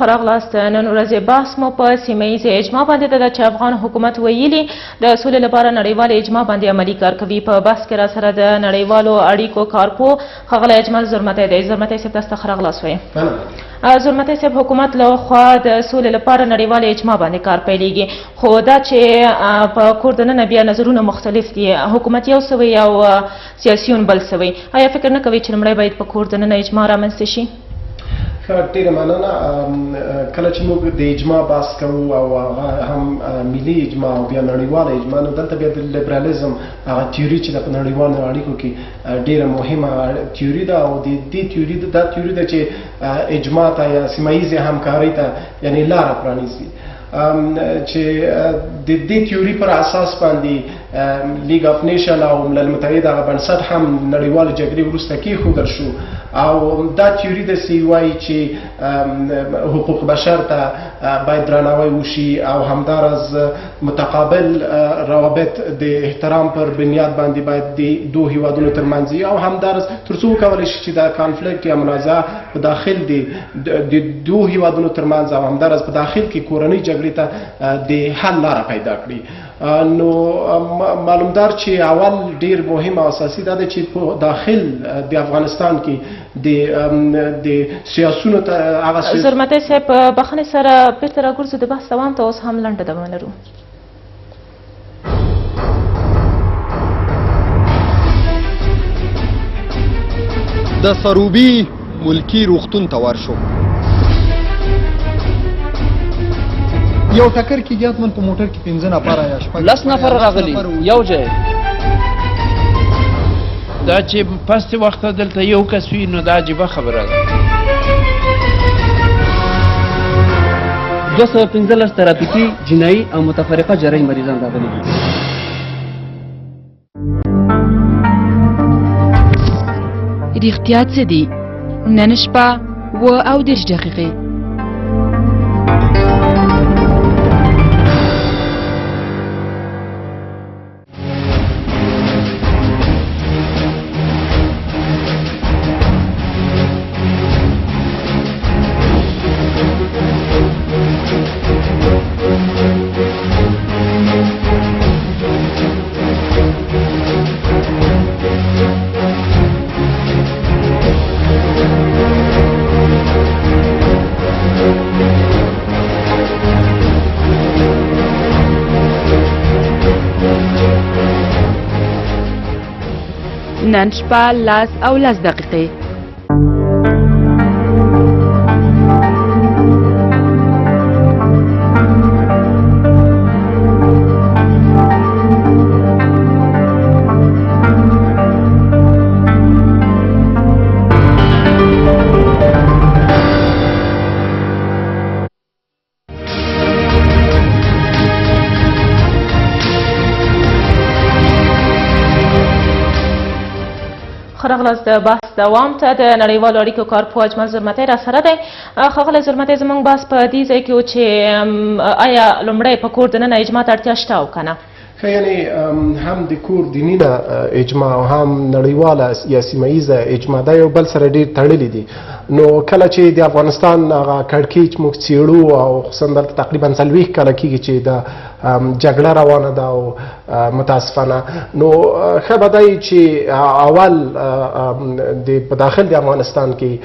ښه راغلاست. نن ورځې بحث مو په سیمه ییزې اجماع باندې ده چې افغان حکومت ویلي د سولې لپاره نړیواله اجماع باندې عملي کار کوي. په بحث کې راسره د نړیوالو اړیکو کارپوه ښاغلی اجمل زرمتی دی. زرمتی صاحب تاسو ته ښه راغلاست وایم. زرمتی صاحب، حکومت لخوا د سولې لپاره نړیواله اجماع باندې کار پیلیږي، خو دا چې په کور دننه بیا نظرونه مختلف دي، حکومت یو څه وایي او سیاسیون بل څه وایي. آیا فکر نه کوئ چې لومړی باید په کور دننه اجماع رامنځته شي؟ ډېره مننه. کله چې موږ د اجماع بحث کوو او هغه هم ملي اجماع او بیا نړیواله اجماع، نو دلته بیا د لیبرالیزم هغه تیوري چې په نړیوالو اړیکو کې ډېره مهمه تیوري ده، او د دې تیوري دا تیوري ده چې اجماع ته یا سیمه ییزې همکارۍ ته یعنې لاره پرانیزي، چې د دې تیوري پر اساس باندې لیګ اف نیشن او ملل متحد هغه بنسټ هم نړیوالې جګړې وروسته کېښودل شو، او دا تیوري داسې وایي چې حقوق بشر ته باید درناوی وشي، او همداراز متقابل روابط د احترام پر بنیاد باندې باید د دوه هیوادونو ترمنځ وي، او همداراز تر څو وکولی شي چې دا کانفلیکټ یا منازعه په داخل د دوه هیوادونو ترمنځ او همداراز په داخل کې کورنۍ جګړې ته د حل لاره پیدا کړي. نو معلومدار چې اول ډیر مهم او اساسي دا ده چې په داخل د افغانستان کې د سیاسونو ته هغه زرمتی صاحب بخښنې سره بیرته راګرځو د بحث دوام ته. اوس هم لنډه دمه لرو. د سروبي ملکي روغتون ته ورشو. یو ټکر کې جاتمن په موټر کې 15 نفر یا شپږ 10 نفر راغلي یو ځای. دا چې پسته وخت دلته یو کس وي نو دا عجیبه خبره ده. 215 ترافیکي جنایي او متفرقه جرایم مریضان راغلي دي. رښتیا څه دي؟ نن شپه 7 دقیقې. نن شپه 10 دقیقې. راغلاست. د بحث دوام ته د نړیوالو اړیکو کارپوه اجمل زرمتی راسره دی. ښاغلی زرمتی، زموږ بحث په دې ځای کې و چې آیا لومړی په کور دننه اجماع ته اړتیا شته او که نه؟ یعنی هم د کور دننه اجماع او هم نړیواله یا سیمه ییزه اجماع دا یو بل سره ډېر تړلي دي. نو کله چې د افغانستان هغه کړکېچ موږ څېړو، او خصوصا دلته تقریبا 40 کاله کېږي چې د جګړه روانه ده او متاسفانه، نو ښه به دی چې اول په داخل د افغانستان کې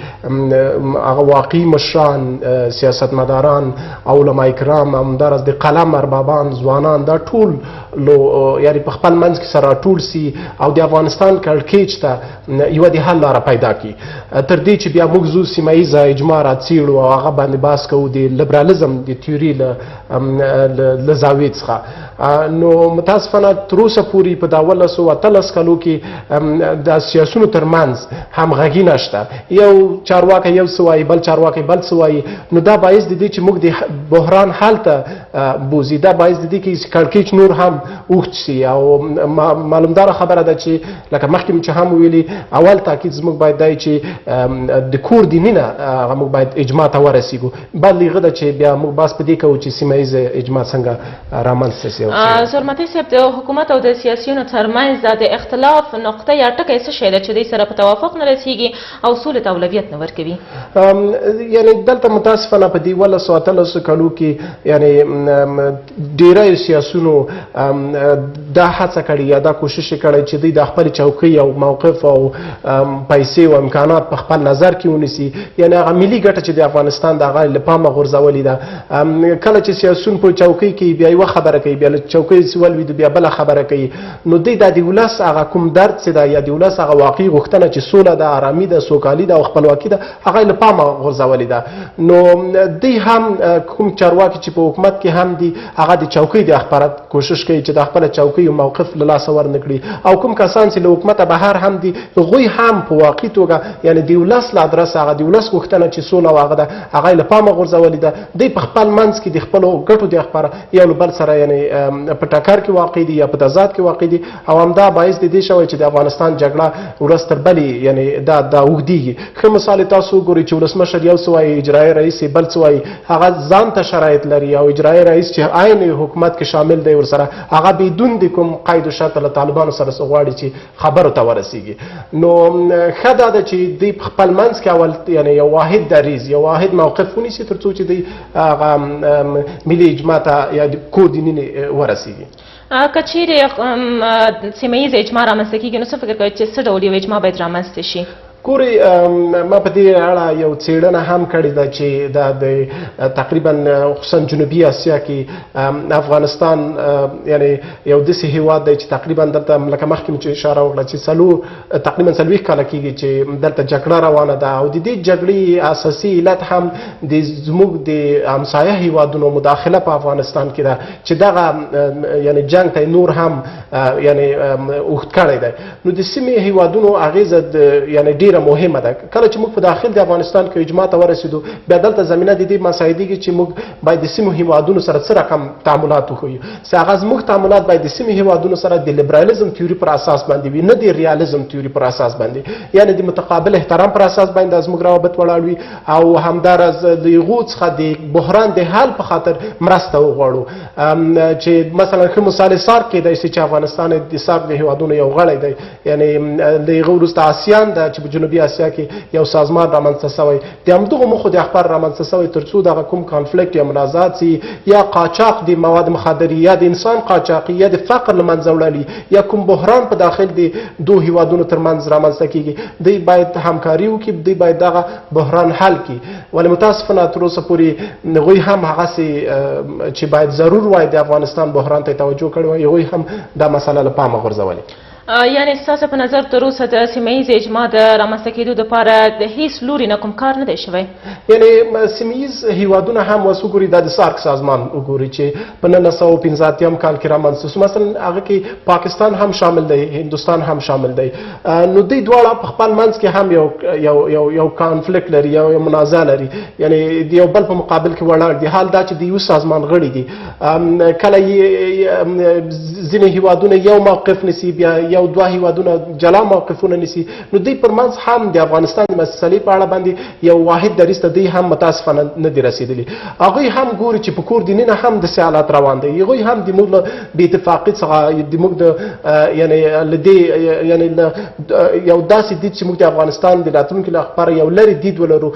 هغه واقعي مشران، سیاستمداران، علما کرام، همداراز د قلم اربابان، ځوانان، دا ټول یعنې په خپل منځ کې سره راټول سي او د افغانستان کړکېچ ته یوه د حل لاره پیدا کړي، تر دې چې بیا موږ ځو سیمه ییزه اجماع راڅېړو او هغه باندې بحث کوو د لیبرالیزم د تیوري له زاویې څخه. نو متاسفانه تر اوسه پورې په دا 18 کالو کې د سیاسونو ترمنځ همغږي نشته. یو چارواکی یو څه وایي، بل چارواکی بل څه وایي، نو دا باعث د دې چې موږ د بحران حل ته بوځي. دا باعث د دې کې کړکېچ نور هم اوږد شي، او معلومداره خبره ده چې لکه مخکې چې هم ویلي، اول تاکید زموږ باید دی چې د کور دننه هغه موږ باید اجماع ته ورسېږو. بل هغه ده چې بیا موږ بحث په دې کوو چې سیمه ییزه اجماع څنګه رامنځته شي. ورسي زرمتي صاحب د حکومت او د سیاسیونو ترمنځ د اختلاف نقطه یا ټکی څه شی ده چې دوی سره په توافق نه رسیږي او سولې ته اولویت نه ورکوي؟ یعنی دلته متاسفانه په دې 18 کلو کې یعنی ډیری سیاسونو دا هڅه کړې یا دا کوشش کړی چې دوی د خپل چوکۍ او موقف او پیسې او امکانات په خپل نظر کې ونیسي. یعنی هغه ملي ګټه چې د افغانستان د هغه له پامه غورځولې ده. کله چې سیاسون په چوکۍ کې بیا یوه خبره کوي، بیا له چوکۍ ولوي بیا بله خبره کوي، نو دوی دا د ولس هغه کوم درد چې ده یا د ولس هغه واقعي غوښتنه چې سوله ده، آرامي ده، سوکالي ده او خپلواکي ده، هغه له پامه غورځولې ده. نو دوی هم کوم چارواکي چې په حکومت کې هم دي هغه د چوکۍ د اخبارات کوشش کوي چې د خپل چوکۍ او موقف له لاسه ورنکړي، او کوم کسان چې له حکومته بهر هم دي هغوی هم په واقعي توګه یعنی د ولس له ادرسه هغه د ولس غوښتنه چې سوله او هغه ده هغه له پامه غورځولې ده. دوی په خپل منځ کې د خپلو ګټو د اخبار یو له بل سره یعنی په ټکر کې واقع دي یا په تضاد کې واقع دي، او همدا باعث د دې شوی چې د افغانستان جګړه ورځ تر بلې یعنی دا اوږدېږي. ښه مثال تاسو وګورئ چې ولسمشر یو څه وایي، اجرایي رئیس بل څه وایي، هغه ځان ته شرایط لري، او اجرایي رئیس چې عین حکومت کې شامل دی ورسره هغه بدون د کوم قید و شرط له طالبانو سره غواړي چې خبرو ته ورسیږي. نو ښه دا ده چې دوی په خپل منځ کې اول یعنی یو واحد دریځ یو واحد موقف ونیسي تر څو چې دوی هغه ملي اجماع ته یا کور دیني ورسیږي. که چیرې سیمه ییزه اجماع رامنځته کېږي نو څه فکر کوئ چې څه ډول یو اجماع باید رامنځته شي؟ ګورئ ما په دې اړه یو څېړنه هم کړې ده چې دا د تقریبا خصوصا جنوبي اسیا کې افغانستان یعنی یو داسې هیواد دی چې تقریبا دلته لکه مخکې مې چې اشاره وکړه چې تقریبا 40 کاله کېږي چې دلته جګړه روانه ده، او د دې جګړې اساسي علت هم د زموږ د همسایه هیوادونو مداخله په افغانستان کې ده چې دغه یعنی جنګ ته نور هم یعنی اوږد کړی دی. نو د سیمې هیوادونو اغیزه یعنی ډیره مهمه ده. کله چې موږ په داخل د افغانستان کې اجماع ته ورسېدو بیا دلته زمینه د دې مساعدېږي چې موږ باید د سیمو هیوادونو سره څه رقم تعاملات وښیو. هغه زموږ تعاملات باید د سیمې هیوادونو سره د لیبرالیزم تیوري پر اساس باندې وي، نه د ریالیزم تیوري پر اساس باندې، یعنی د متقابل احترام پر اساس باندې زموږ روابط ولاړ وي، او همدارس د هغو څخه د بحران د حل په خاطر مرسته وغواړو. چې مثلا ښه مثال سارک کېدای شي چې افغانستان د سارک د هیوادونو یو غړی دی، یعنی د هغه وروسته آسیان ده چې په جنوبي اسیا کې یو سازمان رامنځته شوی، د همدغو موخو د اخبار رامنځته شوی تر څو دغه کوم کانفلیکټ یا منازعات سي یا قاچاق د مواد مخدري یا د انسان قاچاقي یا د فقر له منځه وړلي یا کوم بحران په داخل د دوه هیوادونو ترمنځ رامنځته کیږي، دوی باید همکاري وکړي، دوی باید دغه بحران حل کړي. ولې متاسفانه تر اوسه پورې هغوی هم هغسې چې باید ضرور وای د افغانستان بحران ته توجه کړې وای هغوی هم دا مسله له پامه غورځولې. یعنی ستاسو په نظر تر اوسه د سیمه ییزې اجماع د رامنځته کېدو دپاره د هیڅ لوري نه کوم کار نه دی شوی؟ یعنی سیمه ییز هیوادونه هم اوس وګورئ دا د سارک سازمان وګورئ چې په 1985 کال کې رامنځته شو، مثلا هغه کې پاکستان هم شامل دی، هندوستان هم شامل دی. نو دوی دواړه په خپل منځ کې هم یو کانفلیکټ لري، یو منازعه لري، یعنی د یو بل په مقابل کې ولاړ دي. حال دا چې د یو سازمان غړي دي، کله ځینې هیوادونه یو موقف نیسي، بیا یو دوه هیوادونه جلا موقفونه نیسي. نو دوی پر منځ هم د افغانستان د مسلې په اړه باندې یو واحد دریځ ته دوی هم متاسفانه نه دي رسېدلي. هغوی هم ګوري چې په کور دننه هم داسې حالات روان دی، هغوی هم د موږ له بې اتفاقي څخه د موږ د یعنی له دې یعنی یو داسې دید چې موږ د افغانستان د راتلونکي لپاره یو لرې دید ولرو،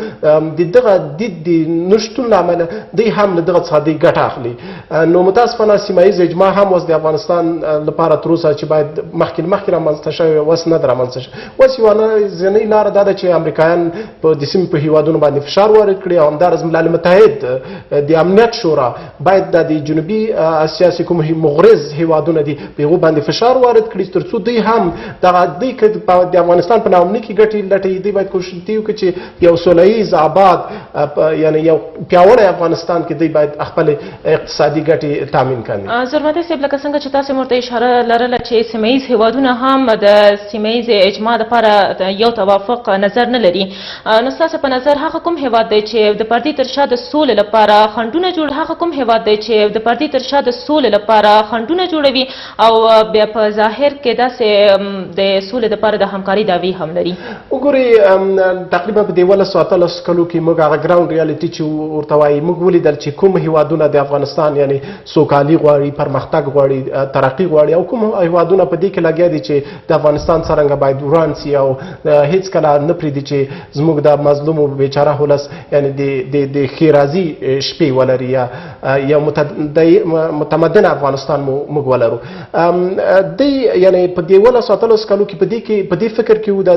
د دغه دید د نشتون له امله دوی هم له دغه څخه دوی ګټه اخلي. نو متاسفانه سیمه ییز اجماع هم اوس د افغانستان لپاره تر اوسه چې باید مخکې رامنځته شوی اوس نه ده رامنځته شوی. اوس یوه ځینۍ لاره دا ده چې امریکایان په د سیمې په هیوادونو باندې فشار وارد کړي، او همداراز ملل متحد د امنیت شورا باید د جنوبي اسیا چې کوم مغرض هیوادونه دي په هغو باندې فشار وارد کړي تر څو دوی هم دوی که د افغانستان په ناامنۍ کې ګټې لټوي، دوی باید کوشش وکړي چې یو سوله ییز آباد یعنی یو پیاوړی افغانستان کې دوی باید خپل اقتصادي ګټې تامین کړي. زرمدی صاحب لکه څنګه چې تاسو تاسې ورته اشاره لرله چې سیمه ییز هیوادونه هم د سیمه ییز اجماع دپاره یو توافق نظر نه لري. نو ستاسو په نظر هغه کوم هیواد دی چې د پردې تر شا د سولې لپاره خنډونه جوړ هغه کوم هیواد دی چې د پردې تر شا د سولې لپاره خنډونه جوړوي او بیا په ظاهر کې داسې د سولې دپاره د همکاري دعوې هم لري؟ وګورئ تقریبا په دې 18 کلو کې موږ هغه ګراوند ریالټي چې ورته وایي موږ ولیدل چې کوم هیوادونه د افغانستان یعنی سوکالي غواړي، پرمختګ غواړي، ترقي غواړي او کوم هیوادونه په دې کې لګیا دي چې د افغانستان څرنګه باید وران سي او هیڅ کله نه پرېږدي چې زموږ د مظلومو بیچاره ولس یعنی د ښېرازي شپې ولري یا یو متمدن افغانستان موږ ولرو. دی یعنی په دې 18 کلو کې په دې فکر کې و د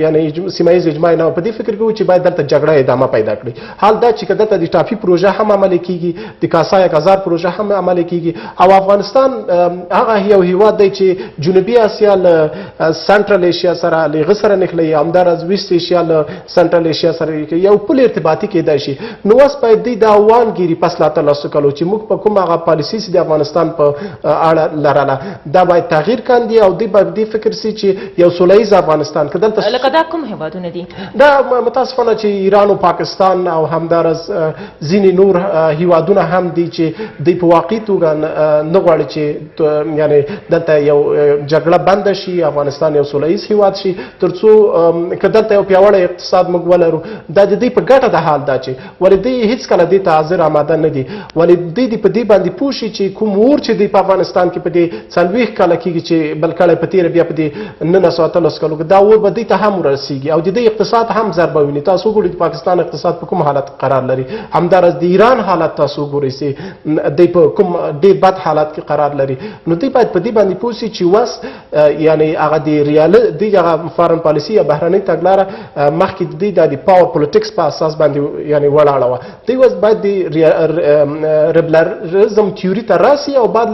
یعنی سیمه ییز اجماع نه په دې فکر کې و چې باید دلته جګړه ادامه پیدا کړي. حال دا چې دلته د ټافي پروژه هم عملي کیږي، د کاسا 1000 پروژه هم عملي کیږي او افغانستان هغه یو هیواد دی چې جنوبي اسیا له سنټرل ایشیا سره لږ سره نښلي، همداراز ویسټ ایشیا له سنټرل ایشیا سره یو پل ارتباطي کېدای شي. نو اوس باید د اوانګيري پس لا 13 کلو چې موږ په کوم هغه پالیسي چې د افغانستان په اړه لرله دا باید تغییر کاندي او د فکر سي چې یو سولهییز افغانستان کې دلته لکه دا کوم هیوادونه دي؟ دا متاسفانه چې ایران او پاکستان او همداراز ځینې نور هیوادونه هم دي چې د په واقعي توګه نه غواړي چې یعنی دلته یو جګړه بند شي، افغانستان یو سولهییز هیواد شي ترڅو که دلته یو پیاوړی اقتصاد موږ ولرو. دا د دې په ګټه د حال دا چې ولې دوی هیڅ کله دې ته حاضر آماده نه دي، ولې دوی په دې باندې پوه شي چې کوم اور چې دی په افغانستان کې په دې 40 کاله کېږي چې بل کله په تېره بیا په دې 1913 کلو کې دا اور به دوی ته هم ورسیږي او د دې اقتصاد هم ضربه ویني. تاسو وګورئ د پاکستان اقتصاد په کوم حالت قرار لري، همداراز د ایران حالت تاسو وګورئ چې دوی په کوم ډېر بد حالت کې قرار لري. نو دوی باید په دې باندې پوه شي چې وس یعنی هغه د هغه فارن پالیسي یا بهرنۍ تګلاره مخکې د پاور پولیټکس په اساس باندې یعنی ولاړه وه. دوی اوس باید د ریبلرزم تیوري ته راسي او بعد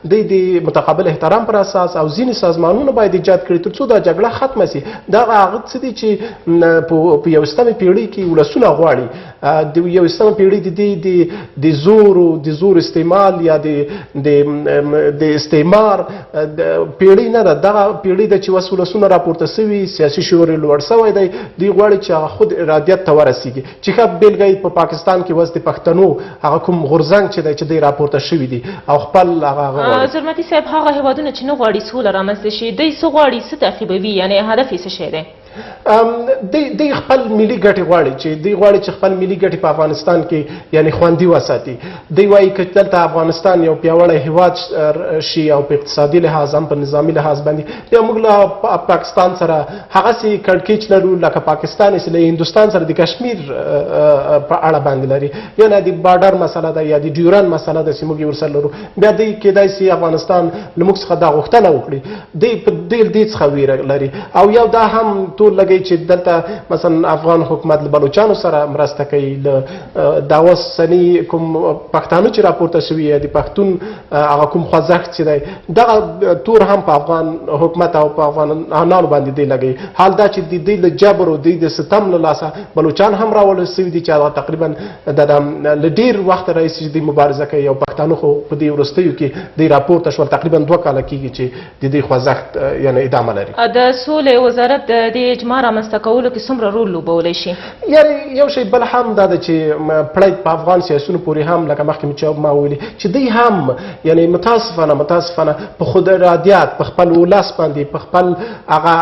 د متقابل احترام پر اساس او ځینې سازمانونه باید ایجاد کړي ترڅو دا جګړه ختمه سي. دا هغه څه دي چې په 21مې پیړۍ کې ولسونه غواړي. د 21مې پیړۍ د زور استعمال یا د استعمار پیړۍ نه ده، دغه پیړۍ ده چې اوس ولسونه راپورته سوي، سیاسي شعور یې لوړ سوی دی. دوی غواړي چې هغه خود ارادیت ته ورسیږي چې ښه بېلګه یې په پاکستان کې اوس د پښتنو هغه کوم غورځنګ چې دی چې دوی راپورته شوي دي او خپل هغه زرمتي صاحب هغه هیوادونه چې نه غواړي سوله رامنځته شي دوی څه غواړي، څه تعقیبوي، یعنی هدف یې څه شی دی؟ دوی خپل ملي ګټې غواړي چې خپل ملي ګټې په افغانستان کې یعنی خوندي وساتي. دوی وایي که دلته افغانستان یو پیاوړی هیواد شي او په اقتصادي لحاظ هم په نظامي لحاظ باندې یا موږ له پاکستان سره هغسې کړکېچ لرو لکه پاکستان چې له هندوستان سره د کشمیر په اړه باندې لري، یعنې د بارډر مسله ده یا د ډیورن مسله ده چې موږ یې ورسره لرو. بیا دوی کېدای شي افغانستان له موږ څخه دا غوښتنه وکړي. دوی په دې څخه ویره لري او یو دا هم ټول لګي چې دلته مثلا افغان حکومت له بلوچانو سره مرسته کوي. دا اوس سني کوم پښتانه چې راپورته شوي د پښتون هغه کوم خوځښت چې دی دغه تور هم په افغان حکومت او په افغانانو باندې دی لګي. حال دا چې د دوی له جبر او د ستم له لاسه بلوچان هم راوړل سوي دي چې هغه تقریبا له ډېر وخت راهیسې چې دوی مبارزه کوي او پښتانه خو په دې وروستیو کې دوی راپورته شول تقریبا 2 کاله کېږي چې د دې خوځښت یعنې ادامه لري. د سولې وزارت د اجماع رامنځته کولو کې څومره رول لوبولی شي؟ یعنې یو شی بل هم دا ده چې پړی په افغان سیاسونو پورې هم لکه مخکې مې ما ویلي چې دوی هم یعنې متاسفانه په خود ارادیت په خپل ولس باندې په خپل هغه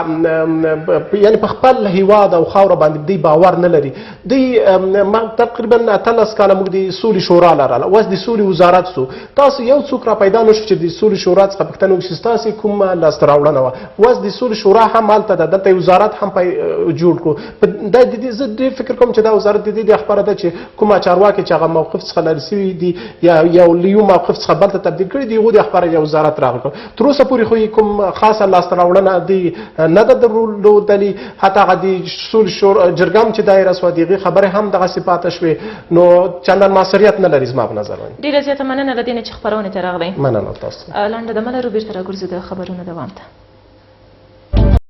یعنې په خپل هیواد او خاوره باندې دوی باور نه لري. دوی تقریبا 18 کاله موږ د سولې شورا لرله، اوس د سولې وزارت سو. تاسو یو څوک را پیدا نه شو چې د سولې شورا څخه پوښتنه وکړي چې ستاسې کومه لاسته راوړنه وه. اوس د سولې شورا هم هلته ده، دلته وزارت هم جوړ کړو. دا د دې زه ډېر فکر کوم چې دا وزارت د دې خبره ده چې کومه چارواکي چې هغه موقف څخه لرې سوي دي یا یو له یو موقف څخه بل ته تبدیل کړي دي هغو د خبره یو وزارت راغلی کړو. تر اوسه پورې خو یې کوم خاصه لاسته راوړنه دوی نه ده درلودلې. حتی هغه د سولې جرګه هم چې دایره سوه د هغې خبرې هم دغسې پاته شوې. نو چندان موثریت نه لري زما په نظر باندې. ډېره زیاته مننه له دې نه چې خپرونې ته راغلی. مننه تاسو. لنډه دمه لرو، بېرته راګرځو د خبرونو دوام ته.